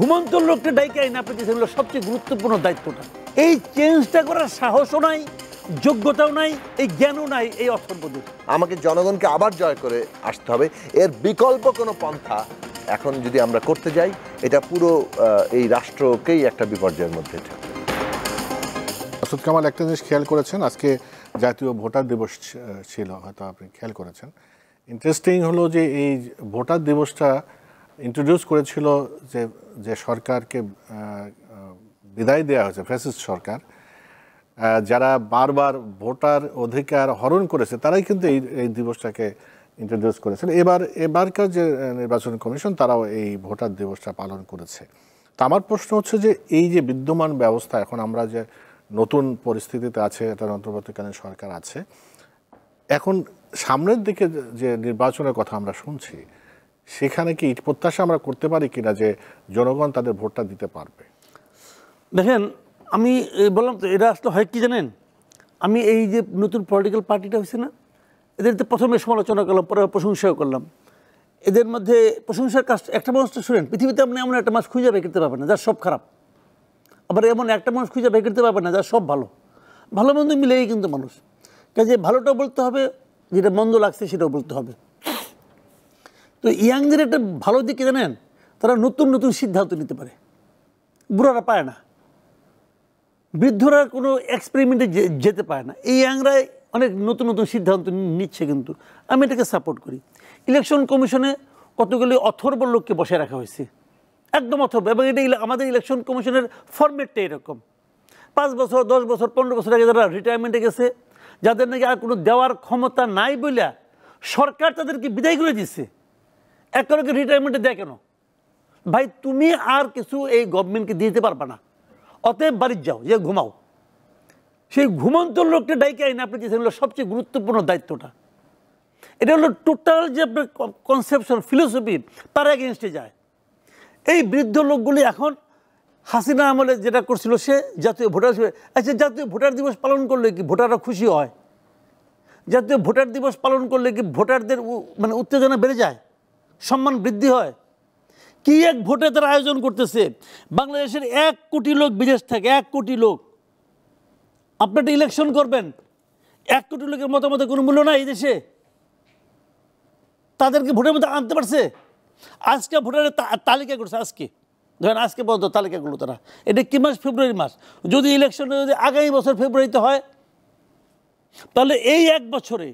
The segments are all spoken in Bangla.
ঘুমন্ত লোকটা ডাইকে আইন আপনি দিয়েছেন হলো সবচেয়ে গুরুত্বপূর্ণ দায়িত্বটা। এই চেঞ্জটা করার সাহসও নাই, যোগ্যতাও নাই, এই জ্ঞানও নাই এই অথর্বদের। আমাকে জনগণকে আবার জয় করে আসতে হবে। এর বিকল্প কোনো পন্থা এখন যদি আমরা করতে যাই, এটা পুরো এই রাষ্ট্রকেই একটা বিপর্যয়ের মধ্যে ঠেলবে। মাসুদ কামাল, একটা জিনিস খেয়াল করেছেন, আজকে জাতীয় ভোটার দিবস ছিল, হয়তো আপনি খেয়াল করেছেন। ইন্টারেস্টিং হলো যে এই ভোটার দিবসটা ইন্ট্রোডিউস করেছিল যে সরকারকে বিদায় দেওয়া হয়েছে, ফ্যাসিস্ট সরকার, যারা বারবার ভোটার অধিকার হরণ করেছে তারাই কিন্তু এই দিবসটাকে ইন্ট্রোডিউস করেছেন। এবারকার যে নির্বাচন কমিশন তারাও এই ভোটার দিবসটা পালন করেছে। তো আমার প্রশ্ন হচ্ছে যে এই যে বিদ্যমান ব্যবস্থা, এখন আমরা যে নতুন পরিস্থিতিতে আছে, একটা অন্তর্বর্তীকালীন সরকার আছে, এখন সামনের দিকে যে নির্বাচনের কথা আমরা শুনছি, সেখানে কি প্রত্যাশা আমরা করতে পারি কিনা যে জনগণ তাদের ভোটটা দিতে পারবে? দেখেন, আমি বললাম তো, এরা আসলে হয় কি জানেন, আমি এই যে নতুন পলিটিক্যাল পার্টিটা হয়েছে না, এদের তো প্রথমে সমালোচনা করলাম, পরে প্রশংসাও করলাম। এদের মধ্যে প্রশংসার কাজ, একটা মানুষ তো শুনেন, পৃথিবীতে আপনি এমন একটা মানুষ খুঁজে বের করতে পারবেন না যার সব খারাপ, আবার এমন একটা মানুষ খুঁজে বের করতে পারবেন না যার সব ভালো। ভালো মন্দ মিলেই কিন্তু মানুষ, কাজে ভালোটাও বলতে হবে, যেটা মন্দ লাগছে সেটাও বলতে হবে। তো ইয়াংদের একটা ভালো দিকে জানেন, তারা নতুন নতুন সিদ্ধান্ত নিতে পারে, বুড়ারা পায় না, বৃদ্ধরা কোনো এক্সপেরিমেন্টে যেতে পারে না। এই ইয়াংরাই অনেক নতুন নতুন সিদ্ধান্ত নিচ্ছে, কিন্তু আমি এটাকে সাপোর্ট করি। ইলেকশন কমিশনে কতগুলি অথর্ব লোককে বসে রাখা হয়েছে, একদম অথর্ব, এবং এটা আমাদের ইলেকশন কমিশনের ফরম্যাটটা এরকম। 5 বছর 10 বছর 15 বছর আগে যারা রিটায়ারমেন্টে গেছে, যাদের নাকি আর কোনো দেওয়ার ক্ষমতা নাই বলে সরকার তাদেরকে বিদায় করে দিচ্ছে, একে রিটায়ারমেন্টে দেয় কেন? ভাই, তুমি আর কিছু এই গভর্নমেন্টকে দিতে পারবে না, অতএব বাড়ির যাও, যে ঘুমাও। সেই ঘুমন্ত লোকটা ডাইকে আইন আপনি দিয়েছেন হলো সবচেয়ে গুরুত্বপূর্ণ দায়িত্বটা। এটা হলো টোটাল যে আপনার কনসেপশন, ফিলোসফি, তার এগেনস্টে যায়। এই বৃদ্ধ লোকগুলি এখন হাসিনা আমলে যেটা করছিল, সে জাতীয় ভোটার, আচ্ছা জাতীয় ভোটার দিবস পালন করলে কি ভোটাররা খুশি হয়? জাতীয় ভোটার দিবস পালন করলে কি ভোটারদের মানে উত্তেজনা বেড়ে যায়, সম্মান বৃদ্ধি হয়? কি এক ভোটে তারা আয়োজন করতেছে, বাংলাদেশের 1 কোটি লোক বিদেশ থাকে, 1 কোটি লোক। আপনি একটা ইলেকশন করবেন, 1 কোটি লোকের মতামতের কোনো মূল্য নাই এই দেশে? তাদেরকে ভোটের মধ্যে আনতে পারছে? আজকে ভোটারের তালিকা করছে, আজকে ধরেন আজকে পর্যন্ত তালিকাগুলো তারা, এটা কি মাস? ফেব্রুয়ারি মাস। যদি ইলেকশন যদি আগামী বছর ফেব্রুয়ারিতে হয়, তাহলে এই 1 বছরে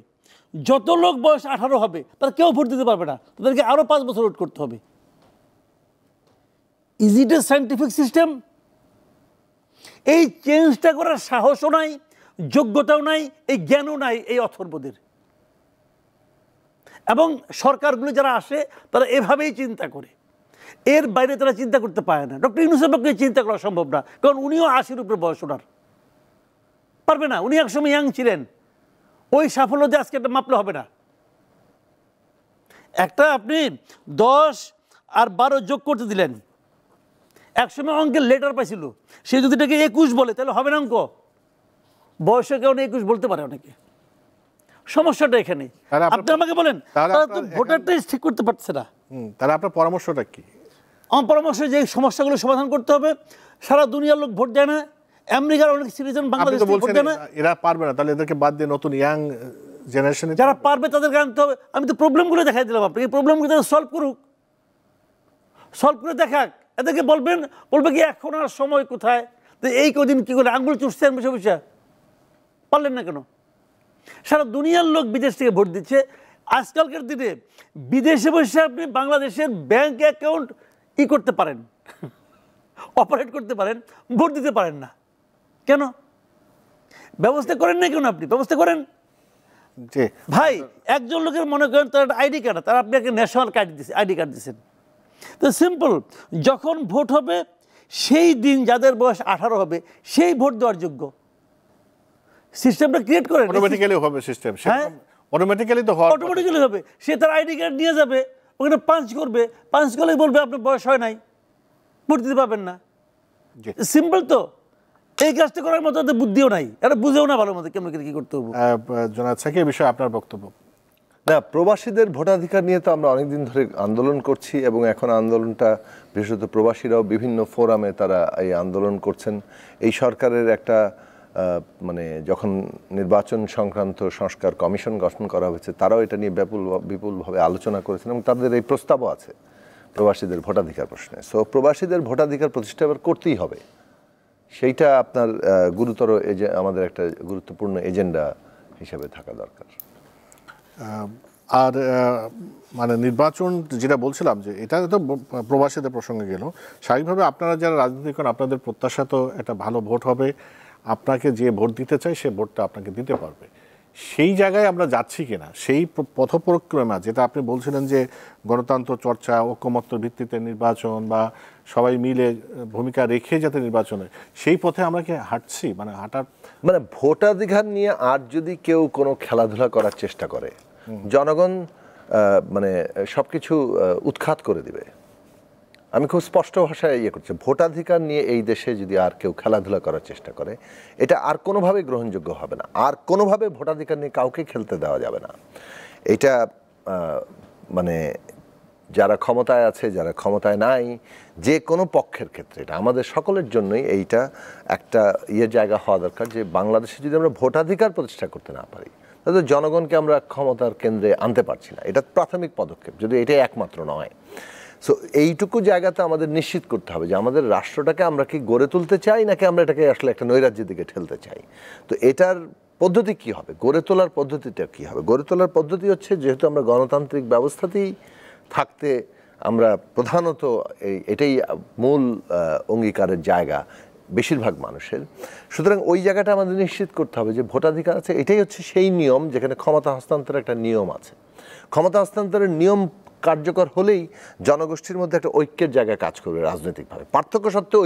যত লোক বয়স 18 হবে তারা কেউ ভোট দিতে পারবে না, তাদেরকে আরও 5 বছর ওয়েট করতে হবে। Is it A scientific system? এই চেঞ্জটা করার সাহসও নাই, যোগ্যতাও নাই, এই জ্ঞানও নাই এই অথর্বদের। এবং সরকারগুলি যারা আসে তারা এভাবেই চিন্তা করে, এর বাইরে তারা চিন্তা করতে পারে না। ডক্টর ইউনূসের পক্ষে চিন্তা করা সম্ভব না, কারণ উনিও 80-র উপরে বয়স, ওনার পারবে না। উনি একসময় ইয়াং ছিলেন, ওই সাফল্য দিয়ে আজকে একটা মাপলে হবে না। একটা আপনি 10 আর 12 যোগ করতে দিলেন, একসময় অঙ্কের লেটার পাইছিল, সে যদি এটাকে 21 বলে তাহলে হবে না অঙ্ক। বয়সের কারণে 21 বলতে পারে অনেকে। সমস্যাটা এখানে। আপনি আমাকে বলেন, তারা তো ভোটারটাই ঠিক করতে পারছে না। তাহলে আপনার পরামর্শটা কি? আমার পরামর্শ, যে সমস্যাগুলো সমাধান করতে হবে। সারা দুনিয়ার লোক ভোট দেয় না, আমেরিকার অনেক সিটিজেন বাংলাদেশে ভোট দেয় না। এরা পারবে না, তাহলে এদেরকে বাদ দিয়ে নতুন ইয়াং জেনারেশন যারা পারবে তাদেরকে আনতে হবে। আমি তো প্রবলেমগুলো দেখাই দিলাম আপনাকে, এই প্রবলেমগুলো তারা সলভ করুক, সলভ করে দেখাক। এদেরকে বলবে কি এখন আর সময় কোথায়, তো এই কদিন কী করে আঙুল চুষছেন বসে বসে, পারলেন না কেন? সারা দুনিয়ার লোক বিদেশ থেকে ভোট দিচ্ছে। আজকালকার দিনে বিদেশে বসে আপনি বাংলাদেশের ব্যাংক অ্যাকাউন্ট করতে পারেন, অপারেট করতে পারেন, ভোট দিতে পারেন না কেন? ব্যবস্থা করেন না কেন? আপনি ব্যবস্থা করেন। ভাই, একজন লোকের মনে করেন তার একটা আইডি কার্ড, তার আপনি একটা ন্যাশনাল কার্ড দিচ্ছেন, আইডি কার্ড দিচ্ছেন, তো সিম্পল, যখন ভোট হবে সেই দিন যাদের বয়স 18 হবে সেই ভোট দেওয়ার যোগ্য। সিস্টেমটা ক্রিয়েট করেন, অটোমেটিক্যালি হবে সিস্টেম। হ্যাঁ, অটোমেটিক্যালি তো হয়, অটোমেটিক্যালি হবে। সে তার আইডি কার্ড নিয়ে যাবে, ওখানে পাঞ্চ করবে, পাঞ্চ করলেই বলবে আপনার বয়স হয় নাই, ভোট দিতে পারবেন না। সিম্পল তো, এই কাজটা করার মতো বুদ্ধিও নাই, এটা বুঝেও না ভালো মতো কেমন কি করতে হবে। জনাব সাকি, এই বিষয়ে আপনার বক্তব্য? না, প্রবাসীদের ভোটাধিকার নিয়ে তো আমরা অনেকদিন ধরে আন্দোলন করছি এবং এখন আন্দোলনটা বিশেষত প্রবাসীরাও বিভিন্ন ফোরামে তারা এই আন্দোলন করছেন। এই সরকারের একটা মানে যখন নির্বাচন সংক্রান্ত সংস্কার কমিশন গঠন করা হয়েছে তারাও এটা নিয়ে বিপুলভাবে আলোচনা করেছেন এবং তাদের এই প্রস্তাবও আছে প্রবাসীদের ভোটাধিকার প্রশ্নে। সো প্রবাসীদের ভোটাধিকার প্রতিষ্ঠা করতেই হবে, সেইটা আপনার গুরুতর আমাদের একটা গুরুত্বপূর্ণ এজেন্ডা হিসেবে থাকা দরকার। আর মানে নির্বাচন যেটা বলছিলাম যে এটা তো প্রবাসীদের প্রসঙ্গে গেল, স্বাভাবিকভাবে আপনারা যারা রাজনীতি করেন আপনাদের প্রত্যাশা তো একটা ভালো ভোট হবে, আপনাকে যে ভোট দিতে চায় সে ভোটটা আপনাকে দিতে পারবে। সেই জায়গায় আমরা যাচ্ছি কিনা, সেই পথপরিক্রমা যেটা আপনি বলছিলেন যে গণতন্ত্র চর্চা, ঐকমত্যের ভিত্তিতে নির্বাচন বা সবাই মিলে ভূমিকা রেখে যাতে নির্বাচন হয়, সেই পথে আমরা কি হাঁটছি? মানে হাঁটার মানে ভোটাধিকার নিয়ে আর যদি কেউ কোনো খেলাধুলা করার চেষ্টা করে, জনগণ মানে সবকিছু উৎখাত করে দিবে। আমি খুব স্পষ্ট ভাষায় করছি, ভোটাধিকার নিয়ে এই দেশে যদি আর কেউ খেলাধুলা করার চেষ্টা করে এটা আর কোনোভাবেই গ্রহণযোগ্য হবে না, আর কোনোভাবে ভোটাধিকার নিয়ে কাউকে খেলতে দেওয়া যাবে না। এটা মানে যারা ক্ষমতায় আছে, যারা ক্ষমতায় নাই, যে কোনো পক্ষের ক্ষেত্রে এটা আমাদের সকলের জন্যই এইটা একটা জায়গা হওয়া দরকার যে বাংলাদেশে যদি আমরা ভোটাধিকার প্রতিষ্ঠা করতে না পারি তাহলে জনগণকে আমরা ক্ষমতার কেন্দ্রে আনতে পারছি না। এটা প্রাথমিক পদক্ষেপ, যদি এটাই একমাত্র নয়। সো এইটুকু জায়গাতে আমাদের নিশ্চিত করতে হবে যে আমাদের রাষ্ট্রটাকে আমরা কি গড়ে তুলতে চাই নাকি আমরা এটাকে আসলে একটা নৈরাজ্যের দিকে ঠেলতে চাই। তো এটার পদ্ধতি কি হবে, গড়ে তোলার পদ্ধতিটা কি হবে? গড়ে তোলার পদ্ধতি হচ্ছে, যেহেতু আমরা গণতান্ত্রিক ব্যবস্থাতেই থাকতে আমরা প্রধানত এটাই মূল অঙ্গীকারের জায়গা বেশিরভাগ মানুষের, সুতরাং ওই জায়গাটা আমাদের নিশ্চিত করতে হবে যে ভোটাধিকার আছে। এটাই হচ্ছে সেই নিয়ম যেখানে ক্ষমতা হস্তান্তরের একটা নিয়ম আছে। ক্ষমতা হস্তান্তরের নিয়ম কার্যকর হলেই জনগোষ্ঠীর মধ্যে একটা ঐক্যের জায়গায় কাজ করবে রাজনৈতিকভাবে। পার্থক্য সত্ত্বেও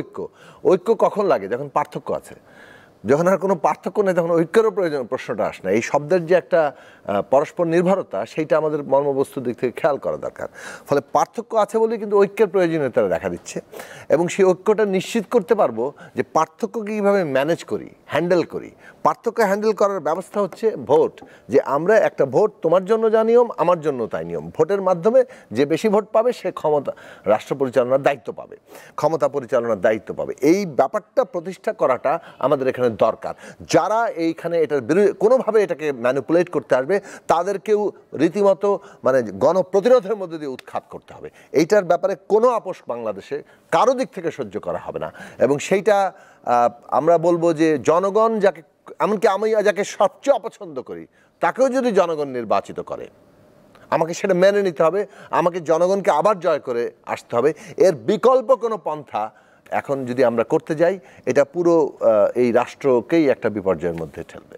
ঐক্য কখন লাগে? যখন পার্থক্য আছে। যখন আর কোনো পার্থক্য নেই তখন ঐক্যেরও প্রশ্নটা আসে না। এই শব্দের যে একটা পরস্পর নির্ভরতা, সেইটা আমাদের মর্মবস্তুর দিক থেকে খেয়াল করা দরকার। ফলে পার্থক্য আছে বলেই কিন্তু ঐক্যের প্রয়োজনীয়তা দেখা দিচ্ছে এবং সেই ঐক্যটা নিশ্চিত করতে পারবো যে পার্থক্যকে কীভাবে ম্যানেজ করি, হ্যান্ডেল করি। পার্থক্য হ্যান্ডেল করার ব্যবস্থা হচ্ছে ভোট, যে আমরা একটা ভোট তোমার জন্য যা নিয়ম আমার জন্য তাই নিয়ম। ভোটের মাধ্যমে যে বেশি ভোট পাবে সে রাষ্ট্র পরিচালনার দায়িত্ব পাবে, ক্ষমতা পরিচালনার দায়িত্ব পাবে। এই ব্যাপারটা প্রতিষ্ঠা করাটা আমাদের এখানে দরকার। যারা এইখানে এটার বিরুদ্ধে কোনোভাবে এটাকে ম্যানিপুলেট করতে আসবে তাদেরকেও রীতিমতো মানে গণপ্রতিরোধের মধ্যে দিয়ে উৎখাত করতে হবে। এইটার ব্যাপারে কোনো আপোষ বাংলাদেশে কারো দিক থেকে সহ্য করা হবে না। এবং সেইটা আমরা বলবো যে জনগণ যাকে, এমনকি আমি যাকে সবচেয়ে অপছন্দ করি তাকেও যদি জনগণ নির্বাচিত করে আমাকে সেটা মেনে নিতে হবে, আমাকে জনগণকে আবার জয় করে আসতে হবে। এর বিকল্প কোনো পন্থা এখন যদি আমরা করতে যাই এটা পুরো এই রাষ্ট্রকেই একটা বিপর্যয়ের মধ্যে ঠেলবে।